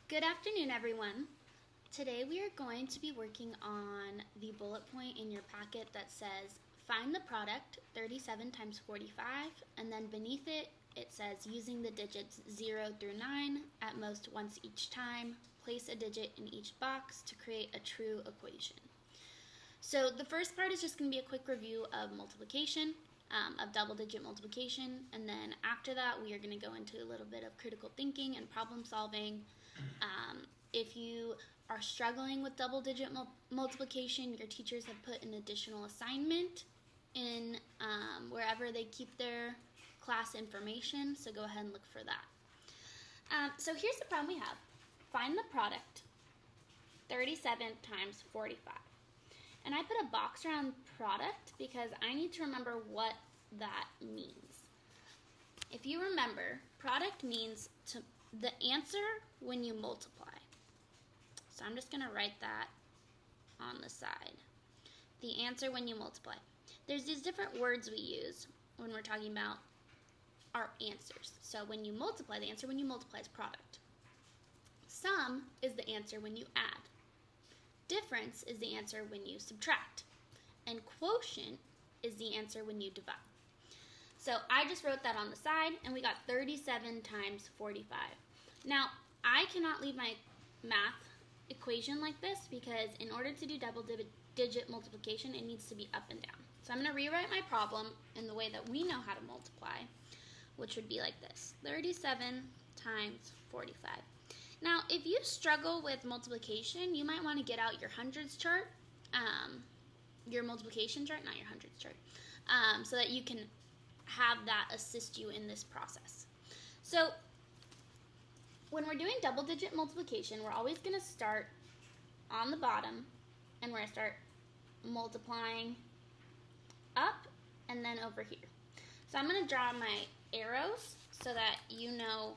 Good afternoon, everyone. Today we are going to be working on the bullet point in your packet that says find the product 37 times 45, and then beneath it says using the digits 0 through 9 at most once each time, place a digit in each box to create a true equation. So the first part is just going to be a quick review of multiplication, of double-digit multiplication, and then after that we are going to go into a little bit of critical thinking and problem solving. If you are struggling with double-digit multiplication, your teachers have put an additional assignment in wherever they keep their class information, so go ahead and look for that. So here's the problem we have. Find the product, 37 times 45. And I put a box around product because I need to remember what that means. If you remember, product means the answer when you multiply. So I'm just going to write that on the side. The answer when you multiply. There's these different words we use when we're talking about our answers. So when you multiply, the answer when you multiply is product. Sum is the answer when you add. Difference is the answer when you subtract. And quotient is the answer when you divide. So I just wrote that on the side, and we got 37 times 45. Now, I cannot leave my math equation like this because in order to do double-digit multiplication, it needs to be up and down. So I'm going to rewrite my problem in the way that we know how to multiply, which would be like this. 37 times 45. Now, if you struggle with multiplication, you might want to get out your hundreds chart, your multiplication chart, not your hundreds chart, so that you can have that assist you in this process. So when we're doing double-digit multiplication, we're always going to start on the bottom, and we're going to start multiplying up and then over here. So I'm going to draw my arrows so that you know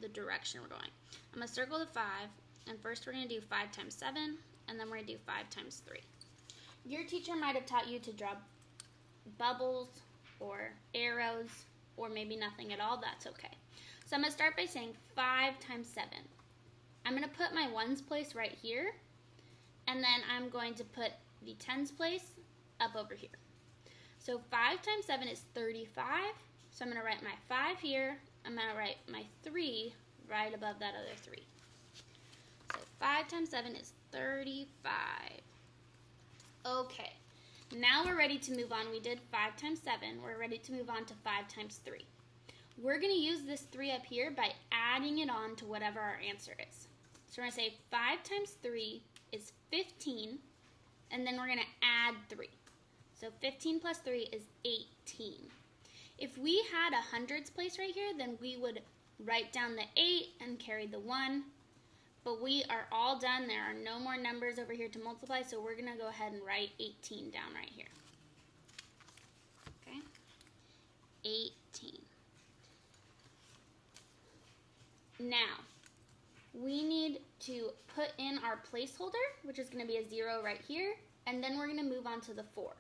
the direction we're going. I'm going to circle the 5, and first we're going to do 5 times 7, and then we're going to do 5 times 3. Your teacher might have taught you to draw bubbles or arrows or maybe nothing at all. That's okay. So I'm going to start by saying 5 times 7. I'm going to put my ones place right here, and then I'm going to put the tens place up over here. So 5 times 7 is 35, so I'm going to write my 5 here. I'm going to write my 3 right above that other 3. So 5 times 7 is 35. Okay, now we're ready to move on. We did 5 times 7. We're ready to move on to 5 times 3. We're going to use this 3 up here by adding it on to whatever our answer is. So we're going to say 5 times 3 is 15, and then we're going to add 3. So 15 plus 3 is 18. If we had a hundreds place right here, then we would write down the 8 and carry the 1. But we are all done. There are no more numbers over here to multiply, so we're going to go ahead and write 18 down right here. Okay? 18. Now, we need to put in our placeholder, which is going to be a 0 right here, and then we're going to move on to the 4.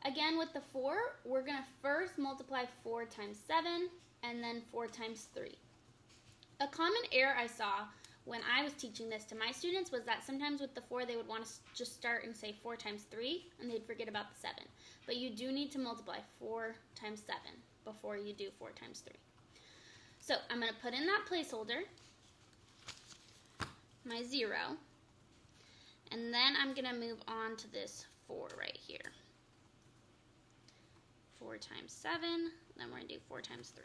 Again, with the 4, we're going to first multiply 4 times 7, and then 4 times 3. A common error I saw when I was teaching this to my students was that sometimes with the 4, they would want to just start and say 4 times 3, and they'd forget about the 7. But you do need to multiply 4 times 7 before you do 4 times 3. So I'm going to put in that placeholder, my 0, and then I'm going to move on to this 4 right here. 4 times 7, then we're going to do 4 times 3.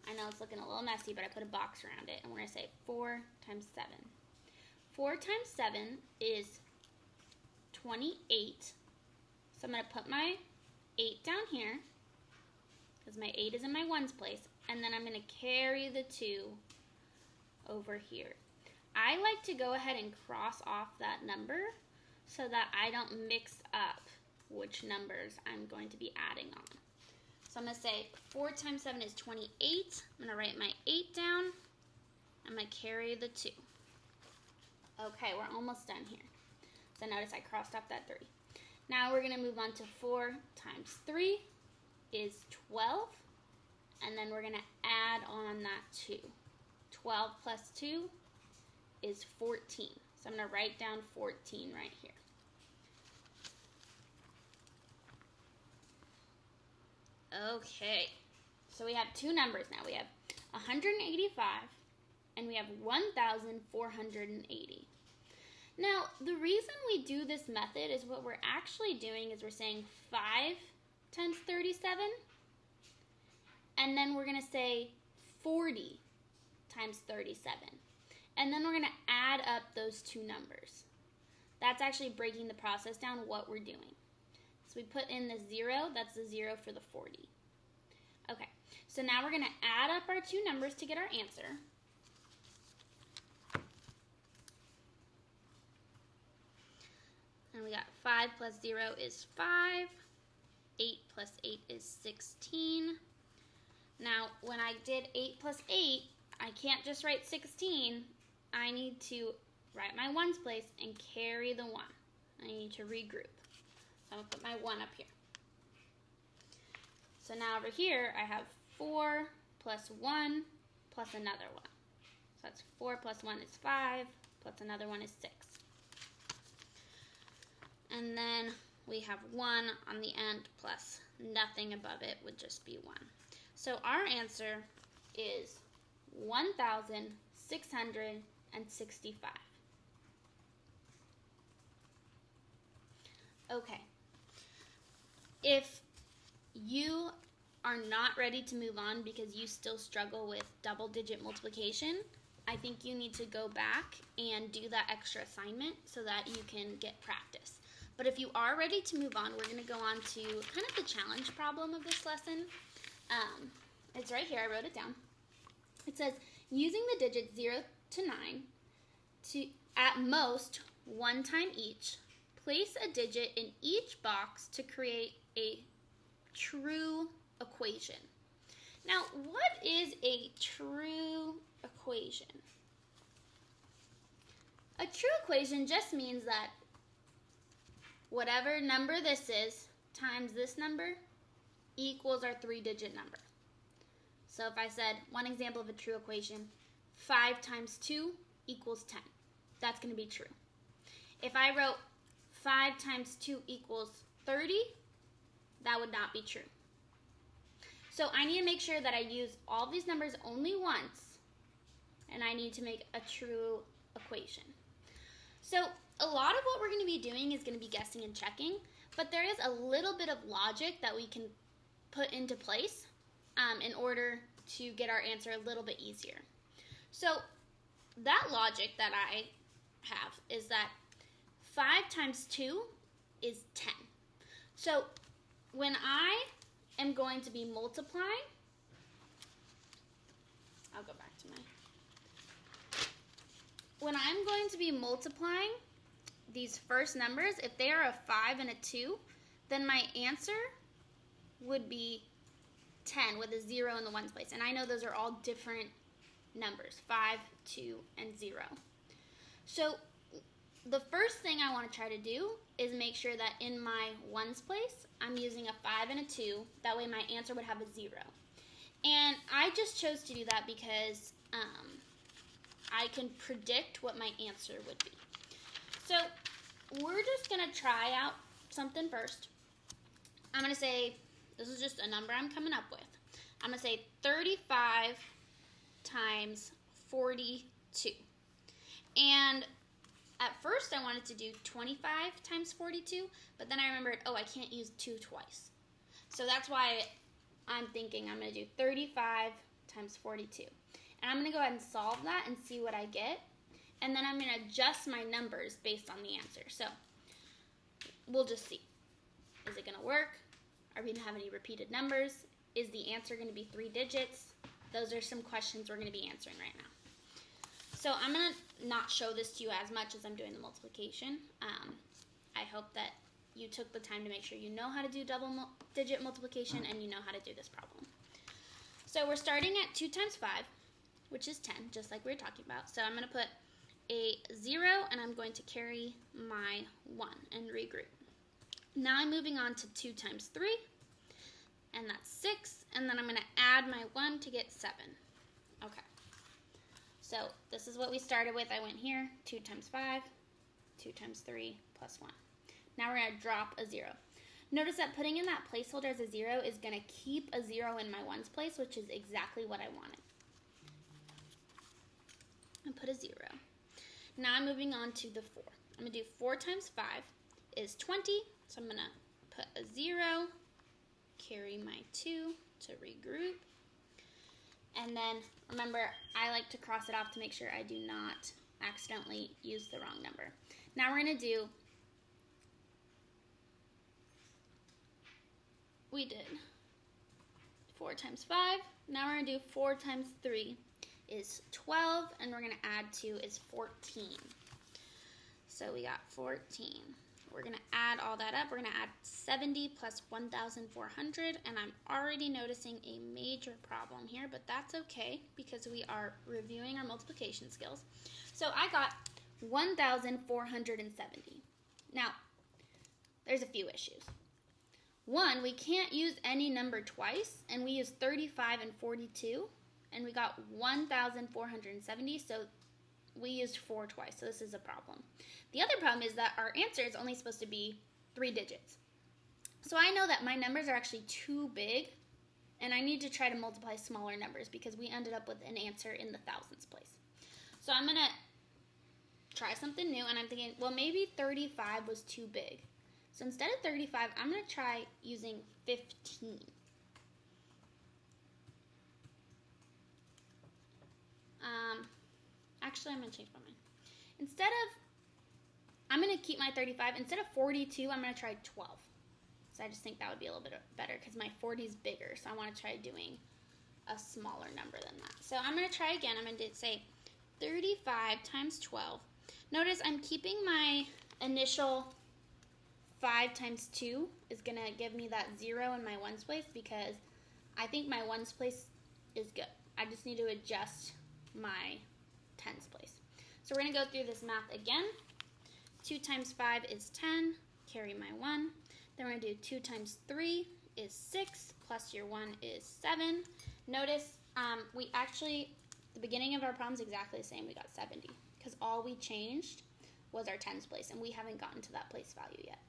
I know it's looking a little messy, but I put a box around it, and we're going to say 4 times 7. 4 times 7 is 28, so I'm going to put my 8 down here, because my 8 is in my ones place, and then I'm going to carry the 2 over here. I like to go ahead and cross off that number so that I don't mix up which numbers I'm going to be adding on. So I'm going to say 4 times 7 is 28. I'm going to write my 8 down. I'm going to carry the 2. Okay, we're almost done here. So notice I crossed off that 3. Now we're going to move on to 4 times 3 is 12. And then we're going to add on that 2. 12 plus 2 is 14. So I'm going to write down 14 right here. Okay, so we have two numbers now. We have 185 and we have 1,480. Now, the reason we do this method is what we're actually doing is we're saying 5 times 37, and then we're going to say 40 times 37. And then we're going to add up those two numbers. That's actually breaking the process down, what we're doing. So we put in the 0, that's the 0 for the 40. Okay, so now we're going to add up our two numbers to get our answer. And we got 5 plus 0 is 5. 8 plus 8 is 16. Now, when I did 8 plus 8, I can't just write 16. I need to write my ones place and carry the 1. I need to regroup. So I'm going to put my 1 up here. So now over here, I have 4 plus 1 plus another 1. So that's 4 plus 1 is 5, plus another 1 is 6. And then we have 1 on the end plus nothing above it would just be 1. So our answer is 1,665. Okay. If you are not ready to move on because you still struggle with double-digit multiplication, I think you need to go back and do that extra assignment so that you can get practice. But if you are ready to move on, we're going to go on to kind of the challenge problem of this lesson. It's right here. I wrote it down. It says, using the digits 0 to 9 to at most one time each, place a digit in each box to create a true equation. Now, what is a true equation? A true equation just means that whatever number this is times this number equals our 3-digit number. So if I said, one example of a true equation, 5 times 2 equals 10. That's going to be true. If I wrote 5 times 2 equals 30, that would not be true. So I need to make sure that I use all these numbers only once, and I need to make a true equation. So a lot of what we're going to be doing is going to be guessing and checking, but there is a little bit of logic that we can put into place in order to get our answer a little bit easier. So that logic that I have is that 5 times 2 is 10. So when I am going to be multiplying, I'll go back to when I'm going to be multiplying these first numbers, if they are a 5 and a 2, then my answer would be 10 with a 0 in the ones place. And I know those are all different numbers, 5, 2, and 0. So the first thing I want to try to do is make sure that in my ones place, I'm using a 5 and a 2. That way my answer would have a 0. And I just chose to do that because I can predict what my answer would be. So we're just going to try out something first. I'm going to say, this is just a number I'm coming up with. I'm going to say 35 times 42. And at first I wanted to do 25 times 42, but then I remembered, oh, I can't use 2 twice. So that's why I'm thinking I'm going to do 35 times 42. And I'm going to go ahead and solve that and see what I get. And then I'm going to adjust my numbers based on the answer. So we'll just see. Is it going to work? Are we going to have any repeated numbers? Is the answer going to be 3 digits? Those are some questions we're going to be answering right now. So I'm going to not show this to you as much as I'm doing the multiplication. I hope that you took the time to make sure you know how to do double-digit multiplication and you know how to do this problem. So we're starting at 2 times 5, which is 10, just like we were talking about. So I'm going to put a 0, and I'm going to carry my 1 and regroup. Now I'm moving on to 2 times 3, and that's 6, and then I'm going to add my 1 to get 7. Okay. So this is what we started with. I went here, 2 times 5, 2 times 3, plus 1. Now we're going to drop a 0. Notice that putting in that placeholder as a 0 is going to keep a 0 in my ones place, which is exactly what I wanted. And put a 0. Now I'm moving on to the 4. I'm going to do 4 times 5 is 20. So I'm going to put a 0, carry my 2 to regroup. And then, remember, I like to cross it off to make sure I do not accidentally use the wrong number. Now we're going to do, we did 4 times 5. Now we're going to do 4 times 3 is 12, and we're going to add 2 is 14. So we got 14. We're going to add all that up. We're going to add 70 plus 1,400, and I'm already noticing a major problem here, but that's okay because we are reviewing our multiplication skills. So I got 1,470. Now, there's a few issues. One, we can't use any number twice, and we used 35 and 42, and we got 1,470, so we used 4 twice, so this is a problem. The other problem is that our answer is only supposed to be 3 digits. So I know that my numbers are actually too big, and I need to try to multiply smaller numbers because we ended up with an answer in the thousands place. So I'm going to try something new, and I'm thinking, well, maybe 35 was too big. So instead of 35, I'm going to try using 15. Actually, I'm going to change my mind. I'm going to keep my 35. Instead of 42, I'm going to try 12. So I just think that would be a little bit better because my 40 is bigger. So I want to try doing a smaller number than that. So I'm going to try again. I'm going to say 35 times 12. Notice I'm keeping my initial 5 times 2 is going to give me that 0 in my ones place because I think my ones place is good. I just need to adjust my tens place. So we're going to go through this math again. 2 times 5 is 10, carry my 1. Then we're going to do 2 times 3 is 6, plus your 1 is 7. Notice we actually, the beginning of our problem is exactly the same. We got 70 because all we changed was our tens place, and we haven't gotten to that place value yet.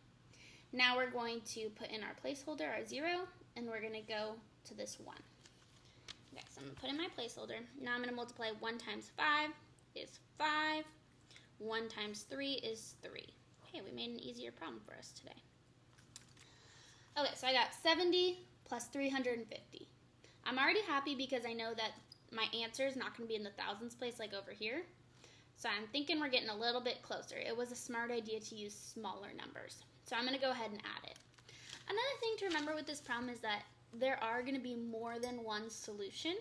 Now we're going to put in our placeholder, our 0, and we're going to go to this 1. Okay, so I'm going to put in my placeholder. Now I'm going to multiply 1 times 5 is 5. 1 times 3 is 3. Okay, we made an easier problem for us today. Okay, so I got 70 plus 350. I'm already happy because I know that my answer is not going to be in the thousands place like over here. So I'm thinking we're getting a little bit closer. It was a smart idea to use smaller numbers. So I'm going to go ahead and add it. Another thing to remember with this problem is that there are going to be more than one solution.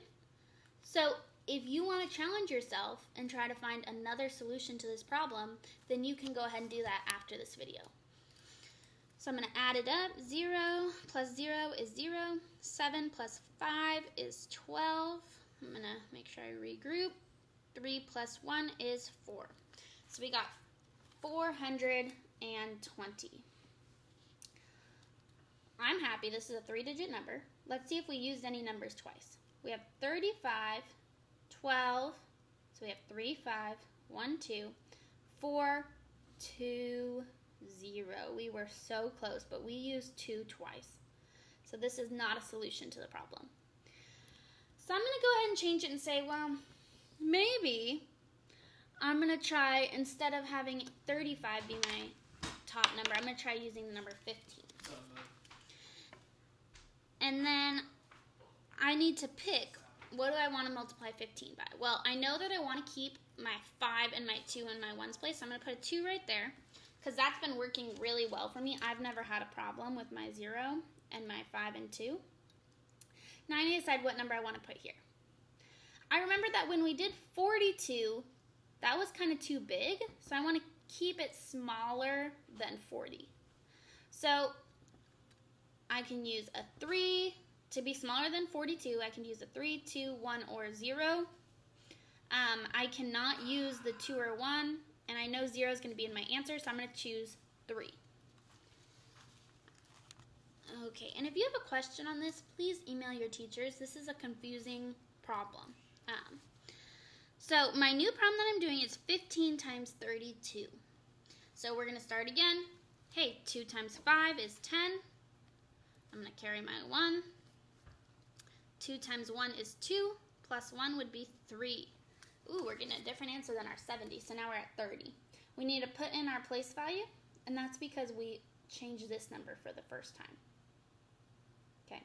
So if you want to challenge yourself and try to find another solution to this problem, then you can go ahead and do that after this video. So I'm going to add it up. 0 plus 0 is 0. 7 plus 5 is 12. I'm going to make sure I regroup. 3 plus 1 is 4. So we got 420. I'm happy this is a 3-digit number. Let's see if we used any numbers twice. We have 35, 12, so we have 3, 5, 1, 2, 4, 2, 0. We were so close, but we used 2 twice. So this is not a solution to the problem. So I'm going to go ahead and change it and say, well, maybe I'm going to try, instead of having 35 be my top number, I'm going to try using the number 15. And then I need to pick, what do I want to multiply 15 by? Well, I know that I want to keep my 5 and my 2 in my ones place, so I'm going to put a 2 right there, because that's been working really well for me. I've never had a problem with my 0 and my 5 and 2. Now I need to decide what number I want to put here. I remember that when we did 42, that was kind of too big, so I want to keep it smaller than 40. So I can use a 3 to be smaller than 42. I can use a 3, 2, 1, or 0. I cannot use the 2 or 1, and I know 0 is going to be in my answer, so I'm going to choose 3. Okay, and if you have a question on this, please email your teachers. This is a confusing problem. So my new problem that I'm doing is 15 times 32. So we're going to start again. Hey, 2 times 5 is 10. I'm going to carry my 1. 2 times 1 is 2, plus 1 would be 3. Ooh, we're getting a different answer than our 70, so now we're at 30. We need to put in our place value, and that's because we changed this number for the first time. Okay.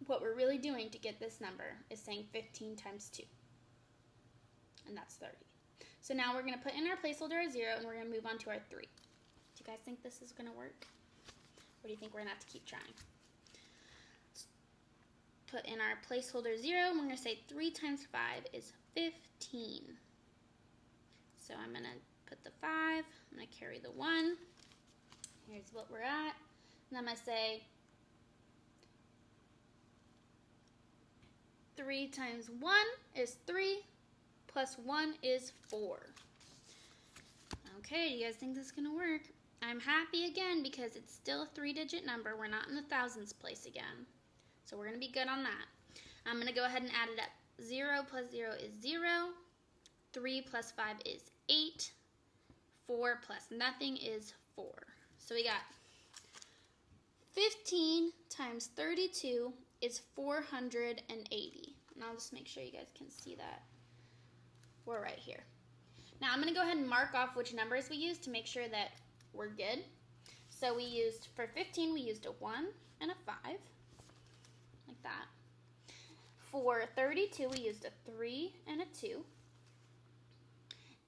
What we're really doing to get this number is saying 15 times 2. And that's 30. So now we're going to put in our placeholder as 0, and we're going to move on to our 3. Do you guys think this is going to work? Or do you think we're going to have to keep trying? Let's put in our placeholder 0, and we're going to say 3 times 5 is 15. So I'm going to put the 5, I'm going to carry the 1. Here's what we're at. And I'm going to say 3 times 1 is 3. Plus 1 is 4. Okay, do you guys think this is going to work? I'm happy again because it's still a 3-digit number. We're not in the thousands place again. So we're going to be good on that. I'm going to go ahead and add it up. 0 plus 0 is 0. 3 plus 5 is 8. 4 plus nothing is 4. So we got 15 times 32 is 480. And I'll just make sure you guys can see that. We're right here. Now I'm going to go ahead and mark off which numbers we used to make sure that we're good. So we used, for 15, we used a 1 and a 5, like that. For 32, we used a 3 and a 2.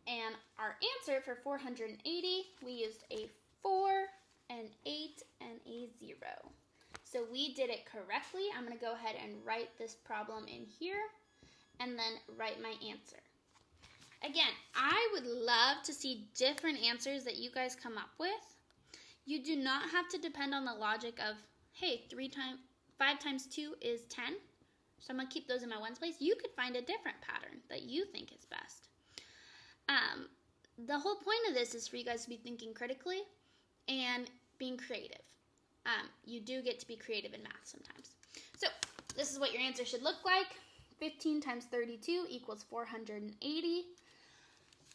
And our answer for 480, we used a 4, an 8, and a 0. So we did it correctly. I'm going to go ahead and write this problem in here and then write my answer. Again, I would love to see different answers that you guys come up with. You do not have to depend on the logic of, hey, 5 times 2 is 10. So I'm going to keep those in my ones place. You could find a different pattern that you think is best. The whole point of this is for you guys to be thinking critically and being creative. You do get to be creative in math sometimes. So this is what your answer should look like. 15 times 32 equals 480.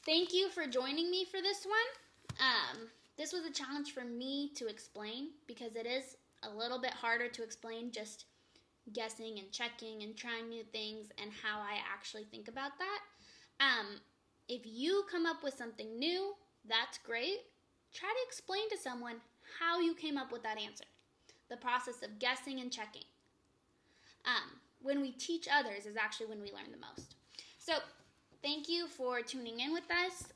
Thank you for joining me for this one. This was a challenge for me to explain because it is a little bit harder to explain just guessing and checking and trying new things and how I actually think about that. If you come up with something new, that's great. Try to explain to someone how you came up with that answer. The process of guessing and checking. When we teach others is actually when we learn the most. So thank you for tuning in with us.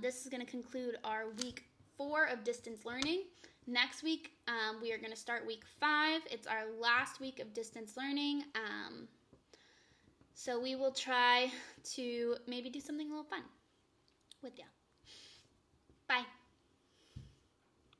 This is going to conclude our week 4 of distance learning. Next week, we are going to start week 5. It's our last week of distance learning. So we will try to maybe do something a little fun with you. Bye.